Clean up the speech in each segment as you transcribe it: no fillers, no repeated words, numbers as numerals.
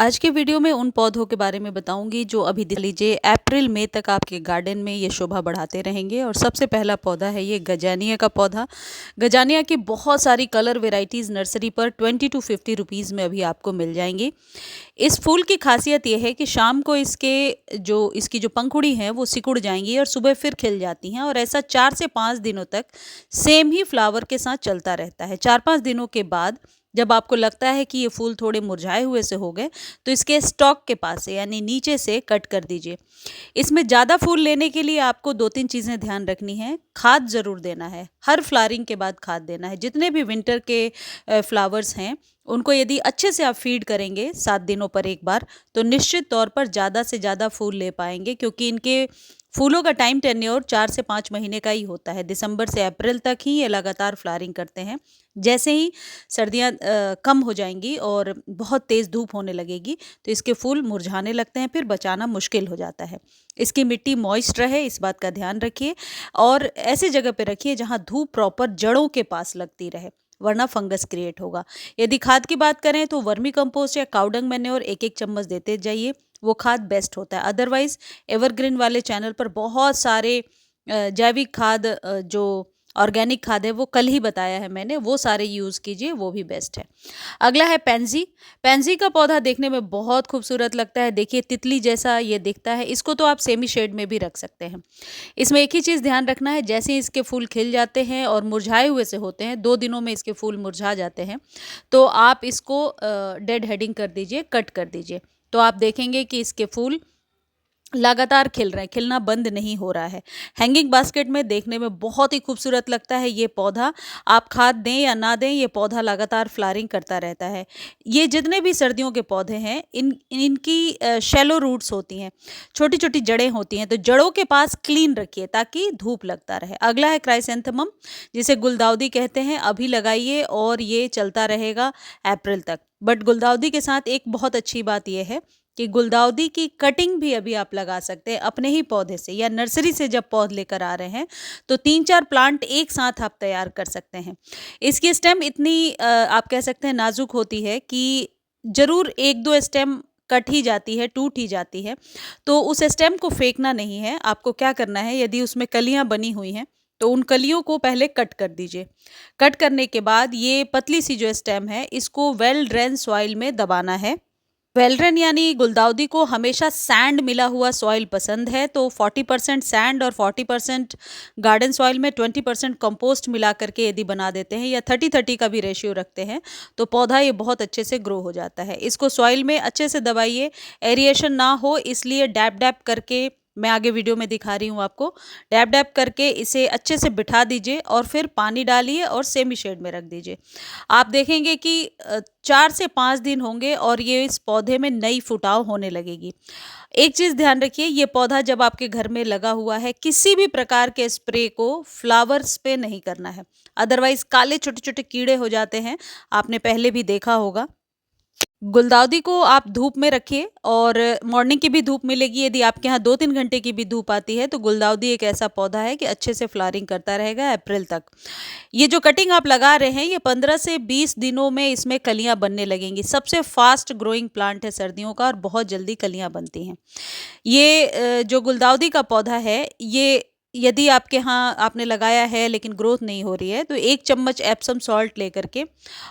आज के वीडियो में उन पौधों के बारे में बताऊंगी जो अभी देख लीजिए अप्रैल मई तक आपके गार्डन में ये शोभा बढ़ाते रहेंगे। और सबसे पहला पौधा है ये गजानिया का पौधा। गजानिया की बहुत सारी कलर वेराइटीज़ नर्सरी पर 20 to 50 रुपीज़ में अभी आपको मिल जाएंगी। इस फूल की खासियत ये है कि शाम को इसकी जो पंखुड़ी हैं वो सिकुड़ जाएंगी और सुबह फिर खिल जाती हैं, और ऐसा 4 से 5 दिनों तक सेम ही फ्लावर के साथ चलता रहता है। 4-5 दिनों के बाद जब आपको लगता है कि ये फूल थोड़े मुरझाए हुए से हो गए, तो इसके स्टॉक के पास से यानी नीचे से कट कर दीजिए। इसमें ज़्यादा फूल लेने के लिए आपको 2-3 चीज़ें ध्यान रखनी है। खाद ज़रूर देना है, हर फ्लावरिंग के बाद खाद देना है। जितने भी विंटर के फ्लावर्स हैं उनको यदि अच्छे से आप फीड करेंगे 7 दिनों पर एक बार, तो निश्चित तौर पर ज़्यादा से ज़्यादा फूल ले पाएंगे, क्योंकि इनके फूलों का टाइम टेन्योर 4 से 5 महीने का ही होता है। दिसंबर से अप्रैल तक ही ये लगातार फ्लावरिंग करते हैं। जैसे ही सर्दियाँ कम हो जाएंगी और बहुत तेज़ धूप होने लगेगी, तो इसके फूल मुरझाने लगते हैं, फिर बचाना मुश्किल हो जाता है। इसकी मिट्टी मॉइस्ट रहे, इस बात का ध्यान रखिए, और ऐसी जगह पे रखिए जहाँ धूप प्रॉपर जड़ों के पास लगती रहे, वरना फंगस क्रिएट होगा। यदि खाद की बात करें तो वर्मी कंपोस्ट या काउडंग मैन्योर 1-1 चम्मच देते जाइए, वो खाद बेस्ट होता है। अदरवाइज एवरग्रीन वाले चैनल पर बहुत सारे जैविक खाद, जो ऑर्गेनिक खाद है वो कल ही बताया है मैंने, वो सारे यूज़ कीजिए, वो भी बेस्ट है। अगला है पैंसी। पैंसी का पौधा देखने में बहुत खूबसूरत लगता है। देखिए तितली जैसा ये दिखता है। इसको तो आप सेमी शेड में भी रख सकते हैं। इसमें एक ही चीज़ ध्यान रखना है, जैसे ही इसके फूल खिल जाते हैं और मुरझाए हुए से होते हैं, 2 दिनों में इसके फूल मुरझा जाते हैं, तो आप इसको डेड हेडिंग कर दीजिए, कट कर दीजिए। तो आप देखेंगे कि इसके फूल लगातार खिल रहे हैं, खिलना बंद नहीं हो रहा है। हैंगिंग बास्केट में देखने में बहुत ही खूबसूरत लगता है ये पौधा। आप खाद दें या ना दें, ये पौधा लगातार फ्लावरिंग करता रहता है। ये जितने भी सर्दियों के पौधे हैं, इनकी शैलो रूट्स होती हैं, छोटी छोटी जड़ें होती हैं, तो जड़ों के पास क्लीन रखिए ताकि धूप लगता रहे। अगला है क्राइसेंथेमम, जिसे गुलदाउदी कहते हैं। अभी लगाइए और ये चलता रहेगा अप्रैल तक। बट गुलदाउदी के साथ एक बहुत अच्छी बात यह है कि गुलदाउदी की कटिंग भी अभी आप लगा सकते हैं अपने ही पौधे से, या नर्सरी से जब पौध लेकर आ रहे हैं तो 3-4 प्लांट एक साथ आप तैयार कर सकते हैं। इसकी स्टेम इतनी आप कह सकते हैं नाजुक होती है कि ज़रूर 1-2 स्टेम कट ही जाती है, टूट ही जाती है, तो उस स्टेम को फेंकना नहीं है। आपको क्या करना है, यदि उसमें कलियां बनी हुई हैं तो उन कलियों को पहले कट कर दीजिए। कट करने के बाद ये पतली सी जो स्टेम है, इसको वेल ड्रेन सॉइल में दबाना है। वेलरन यानी गुलदाउदी को हमेशा सैंड मिला हुआ सॉइल पसंद है, तो 40% सैंड और 40% गार्डन सॉइल में 20% कंपोस्ट मिला करके यदि बना देते हैं, या 30-30 का भी रेशियो रखते हैं, तो पौधा ये बहुत अच्छे से ग्रो हो जाता है। इसको सॉइल में अच्छे से दबाइए, एरिएशन ना हो इसलिए डैप डैप करके, मैं आगे वीडियो में दिखा रही हूँ आपको, डैप डैप करके इसे अच्छे से बिठा दीजिए और फिर पानी डालिए और सेमी शेड में रख दीजिए। आप देखेंगे कि 4 से 5 दिन होंगे और ये इस पौधे में नई फुटाव होने लगेगी। एक चीज़ ध्यान रखिए, ये पौधा जब आपके घर में लगा हुआ है, किसी भी प्रकार के स्प्रे को फ्लावर्स पे नहीं करना है, अदरवाइज काले छोटे छोटे कीड़े हो जाते हैं, आपने पहले भी देखा होगा। गुलदाउदी को आप धूप में रखिए, और मॉर्निंग की भी धूप मिलेगी। यदि आपके यहाँ 2-3 घंटे की भी धूप आती है तो गुलदाउदी एक ऐसा पौधा है कि अच्छे से फ्लावरिंग करता रहेगा अप्रैल तक। ये जो कटिंग आप लगा रहे हैं, ये 15 से 20 दिनों में इसमें कलियां बनने लगेंगी। सबसे फास्ट ग्रोइंग प्लांट है सर्दियों का, और बहुत जल्दी कलियां बनती हैं। ये जो गुलदाउदी का पौधा है, ये यदि आपके यहाँ आपने लगाया है लेकिन ग्रोथ नहीं हो रही है, तो 1 चम्मच एप्सम सॉल्ट लेकर के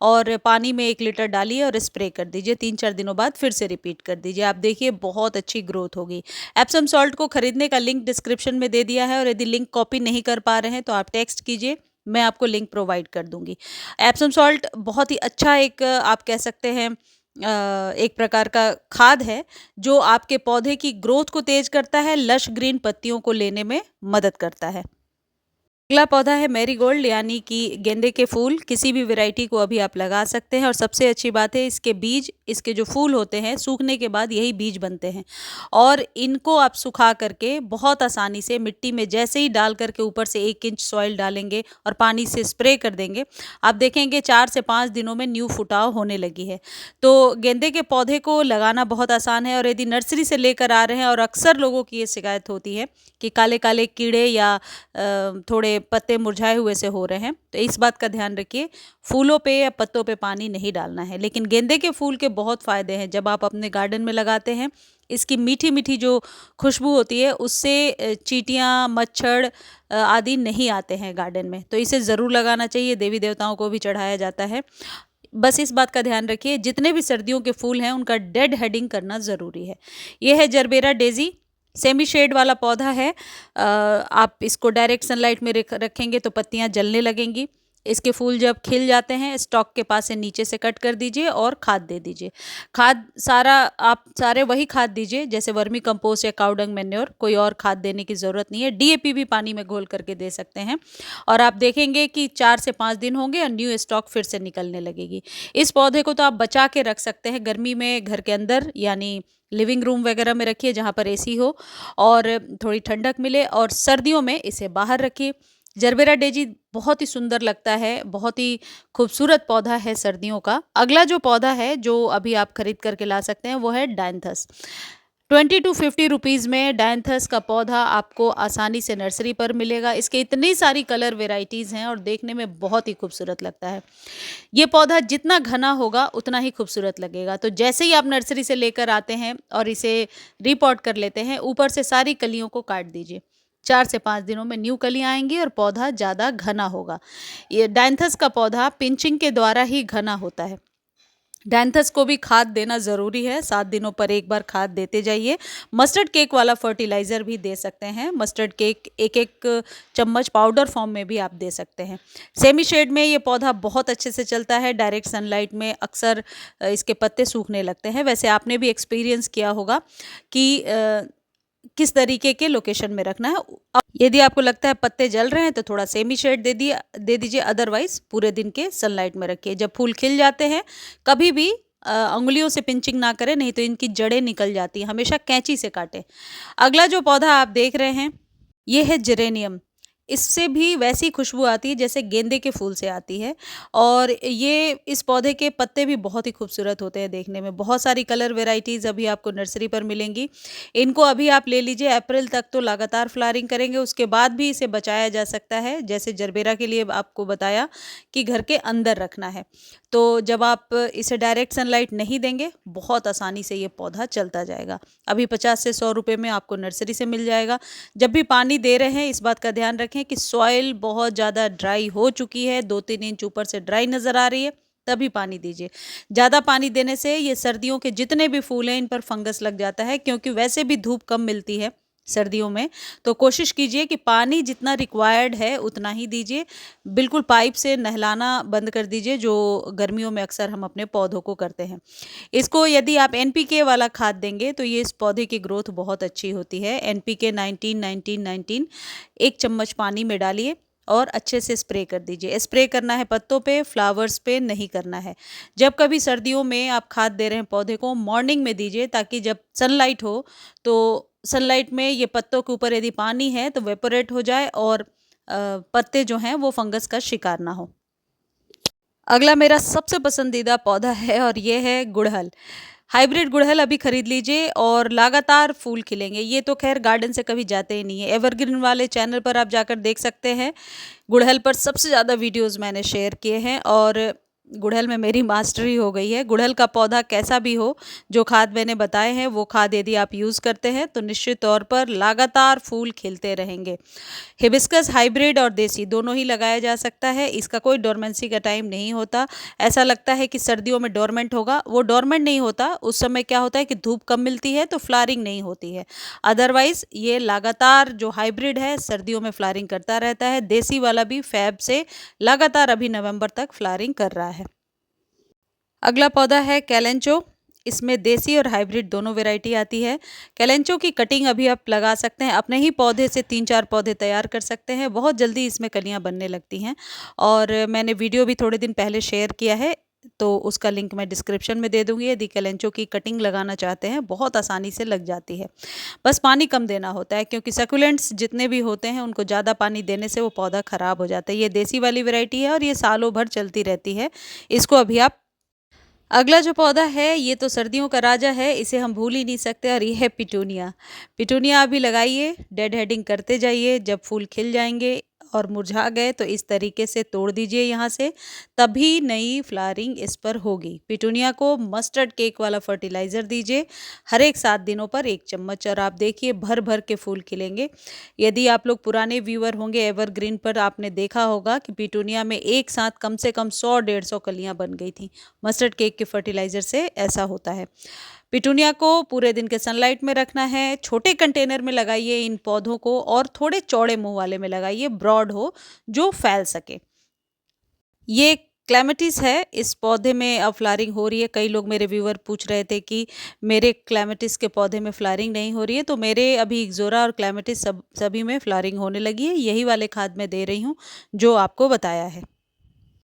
और पानी में 1 लीटर डालिए और स्प्रे कर दीजिए। 3-4 दिनों बाद फिर से रिपीट कर दीजिए। आप देखिए बहुत अच्छी ग्रोथ होगी। एप्सम सॉल्ट को खरीदने का लिंक डिस्क्रिप्शन में दे दिया है, और यदि लिंक कॉपी नहीं कर पा रहे हैं तो आप टेक्स्ट कीजिए, मैं आपको लिंक प्रोवाइड कर दूंगी। एप्सम सॉल्ट बहुत ही अच्छा एक आप कह सकते हैं एक प्रकार का खाद है, जो आपके पौधे की ग्रोथ को तेज करता है, लश ग्रीन पत्तियों को लेने में मदद करता है। अगला पौधा है मैरीगोल्ड, यानी कि गेंदे के फूल। किसी भी वैरायटी को अभी आप लगा सकते हैं, और सबसे अच्छी बात है इसके बीज, इसके जो फूल होते हैं सूखने के बाद यही बीज बनते हैं, और इनको आप सुखा करके बहुत आसानी से मिट्टी में जैसे ही डाल करके ऊपर से 1 इंच सॉइल डालेंगे और पानी से स्प्रे कर देंगे, आप देखेंगे 4 से 5 दिनों में न्यू फुटाव होने लगी है। तो गेंदे के पौधे को लगाना बहुत आसान है, और यदि नर्सरी से लेकर आ रहे हैं, और अक्सर लोगों की ये शिकायत होती है कि काले काले कीड़े या थोड़े पत्ते मुरझाए हुए से हो रहे हैं, तो इस बात का ध्यान रखिए। फूलों पे या पत्तों पे पानी नहीं डालना है। लेकिन गेंदे के फूल के बहुत फ़ायदे हैं। जब आप अपने गार्डन में लगाते हैं, इसकी मीठी मीठी जो खुशबू होती है उससे चींटियाँ, मच्छर आदि नहीं आते हैं गार्डन में, तो इसे ज़रूर लगाना चाहिए। देवी देवताओं को भी चढ़ाया जाता है। बस इस बात का ध्यान रखिए, जितने भी सर्दियों के फूल हैं उनका डेड हेडिंग करना ज़रूरी है। ये है जरबेरा डेज़ी, सेमी शेड वाला पौधा है। आप इसको डायरेक्ट सनलाइट में रखेंगे तो पत्तियां जलने लगेंगी। इसके फूल जब खिल जाते हैं, स्टॉक के पास से नीचे से कट कर दीजिए और खाद दे दीजिए। खाद आप सारे वही खाद दीजिए जैसे वर्मी कंपोस्ट या काउडंग मैन्योर, कोई और खाद देने की ज़रूरत नहीं है। डीएपी भी पानी में घोल करके दे सकते हैं और आप देखेंगे कि 4 से 5 दिन होंगे और न्यू स्टॉक फिर से निकलने लगेगी। इस पौधे को तो आप बचा के रख सकते हैं गर्मी में, घर के अंदर यानी लिविंग रूम वगैरह में रखिए जहाँ पर एसी हो और थोड़ी ठंडक मिले, और सर्दियों में इसे बाहर रखिए। जरबेरा डेजी बहुत ही सुंदर लगता है, बहुत ही खूबसूरत पौधा है सर्दियों का। अगला जो पौधा है जो अभी आप खरीद करके ला सकते हैं वो है डायंथस। 20 to 50 रुपीज़ में डायंथस का पौधा आपको आसानी से नर्सरी पर मिलेगा। इसके इतनी सारी कलर वेराइटीज़ हैं और देखने में बहुत ही खूबसूरत लगता है। ये पौधा जितना घना होगा उतना ही खूबसूरत लगेगा। तो जैसे ही आप नर्सरी से लेकर आते हैं और इसे रिपॉट कर लेते हैं, ऊपर से सारी कलियों को काट दीजिए। 4 से 5 दिनों में न्यू कलियाँ आएंगी और पौधा ज़्यादा घना होगा। ये डायंथस का पौधा पिंचिंग के द्वारा ही घना होता है। डायंथस को भी खाद देना ज़रूरी है, 7 दिनों पर एक बार खाद देते जाइए। मस्टर्ड केक वाला फर्टिलाइज़र भी दे सकते हैं। मस्टर्ड केक एक एक चम्मच पाउडर फॉर्म में भी आप दे सकते हैं। सेमी शेड में ये पौधा बहुत अच्छे से चलता है। डायरेक्ट सनलाइट में अक्सर इसके पत्ते सूखने लगते हैं। वैसे आपने भी एक्सपीरियंस किया होगा कि किस तरीके के लोकेशन में रखना है। यदि आपको लगता है पत्ते जल रहे हैं तो थोड़ा सेमी शेड दे दीजिए, अदरवाइज पूरे दिन के सनलाइट में रखिए। जब फूल खिल जाते हैं कभी भी उंगलियों से पिंचिंग ना करें, नहीं तो इनकी जड़ें निकल जाती हैं। हमेशा कैंची से काटें। अगला जो पौधा आप देख रहे हैं ये है जेरेनियम। इससे भी वैसी खुशबू आती है जैसे गेंदे के फूल से आती है, और ये इस पौधे के पत्ते भी बहुत ही खूबसूरत होते हैं देखने में। बहुत सारी कलर वेराइटीज़ अभी आपको नर्सरी पर मिलेंगी। इनको अभी आप ले लीजिए, अप्रैल तक तो लगातार फ्लावरिंग करेंगे, उसके बाद भी इसे बचाया जा सकता है। जैसे जरबेरा के लिए आपको बताया कि घर के अंदर रखना है, तो जब आप इसे डायरेक्ट सनलाइट नहीं देंगे बहुत आसानी से ये पौधा चलता जाएगा। अभी 50 से 100 रुपये में आपको नर्सरी से मिल जाएगा। जब भी पानी दे रहे हैं इस बात का ध्यान रखें कि सॉइल बहुत ज़्यादा ड्राई हो चुकी है, 2-3 इंच ऊपर से ड्राई नज़र आ रही है, तभी पानी दीजिए। ज़्यादा पानी देने से ये सर्दियों के जितने भी फूल हैं इन पर फंगस लग जाता है, क्योंकि वैसे भी धूप कम मिलती है सर्दियों में। तो कोशिश कीजिए कि पानी जितना रिक्वायर्ड है उतना ही दीजिए। बिल्कुल पाइप से नहलाना बंद कर दीजिए, जो गर्मियों में अक्सर हम अपने पौधों को करते हैं। इसको यदि आप एनपीके वाला खाद देंगे तो ये इस पौधे की ग्रोथ बहुत अच्छी होती है। एनपीके 19-19-19 1 चम्मच पानी में डालिए और अच्छे से स्प्रे कर दीजिए। स्प्रे करना है पत्तों पे, फ्लावर्स पे नहीं करना है। जब कभी सर्दियों में आप खाद दे रहे हैं पौधे को, मॉर्निंग में दीजिए, ताकि जब सनलाइट हो तो सनलाइट में ये पत्तों के ऊपर यदि पानी है तो वेपोरेट हो जाए और पत्ते जो हैं वो फंगस का शिकार ना हो। अगला मेरा सबसे पसंदीदा पौधा है और ये है गुड़हल। हाइब्रिड गुड़हल अभी खरीद लीजिए और लगातार फूल खिलेंगे। ये तो खैर गार्डन से कभी जाते ही नहीं है। एवरग्रीन वाले चैनल पर आप जाकर देख सकते हैं। गुड़हल पर सबसे ज़्यादा वीडियोस मैंने शेयर किए हैं और गुड़हल में मेरी मास्टरी हो गई है। गुड़हल का पौधा कैसा भी हो, जो खाद मैंने बताए हैं वो खाद यदि आप यूज़ करते हैं तो निश्चित तौर पर लगातार फूल खिलते रहेंगे। हिबिस्कस हाइब्रिड और देसी दोनों ही लगाया जा सकता है। इसका कोई डोरमेंसी का टाइम नहीं होता। ऐसा लगता है कि सर्दियों में डोरमेंट होगा, वो डोरमेंट नहीं होता। उस समय क्या होता है कि धूप कम मिलती है तो फ्लावरिंग नहीं होती है। अदरवाइज ये लगातार जो हाइब्रिड है सर्दियों में फ्लावरिंग करता रहता है। देसी वाला भी फेब से लगातार अभी नवंबर तक फ्लावरिंग कर रहा है। अगला पौधा है कैलेंचो। इसमें देसी और हाइब्रिड दोनों वैरायटी आती है। कैलेंचो की कटिंग अभी आप लगा सकते हैं, अपने ही पौधे से 3-4 पौधे तैयार कर सकते हैं। बहुत जल्दी इसमें कलियां बनने लगती हैं और मैंने वीडियो भी थोड़े दिन पहले शेयर किया है, तो उसका लिंक मैं डिस्क्रिप्शन में दे दूंगी। यदि कैलेंचो की कटिंग लगाना चाहते हैं बहुत आसानी से लग जाती है, बस पानी कम देना होता है, क्योंकि सकुलेंट्स जितने भी होते हैं उनको ज़्यादा पानी देने से वो पौधा ख़राब हो जाता है। ये देसी वाली वैरायटी है और ये सालों भर चलती रहती है। इसको अभी आप अगला जो पौधा है ये तो सर्दियों का राजा है, इसे हम भूल ही नहीं सकते, और ये है पिटूनिया। पिटूनिया अभी लगाइए, डेड हेडिंग करते जाइए। जब फूल खिल जाएंगे और मुरझा गए तो इस तरीके से तोड़ दीजिए यहाँ से, तभी नई फ्लावरिंग इस पर होगी। पिटूनिया को मस्टर्ड केक वाला फर्टिलाइज़र दीजिए हर एक 7 दिनों पर 1 चम्मच, और आप देखिए भर भर के फूल खिलेंगे। यदि आप लोग पुराने व्यूअर होंगे एवरग्रीन पर, आपने देखा होगा कि पिटूनिया में एक साथ कम से कम 100-150 कलियां बन गई थी। मस्टर्ड केक के फर्टिलाइज़र से ऐसा होता है। पिटूनिया को पूरे दिन के सनलाइट में रखना है। छोटे कंटेनर में लगाइए इन पौधों को, और थोड़े चौड़े मुंह वाले में लगाइए, ब्रॉड हो, जो फैल सके। ये क्लेमेटिस है, इस पौधे में अब फ्लावरिंग हो रही है। कई लोग मेरे व्यूअर पूछ रहे थे कि मेरे क्लेमेटिस के पौधे में फ्लावरिंग नहीं हो रही है, तो मेरे अभी इक्ज़ोरा और क्लेमेटिस सभी में फ्लावरिंग होने लगी है। यही वाले खाद मैं दे रही हूँ जो आपको बताया है।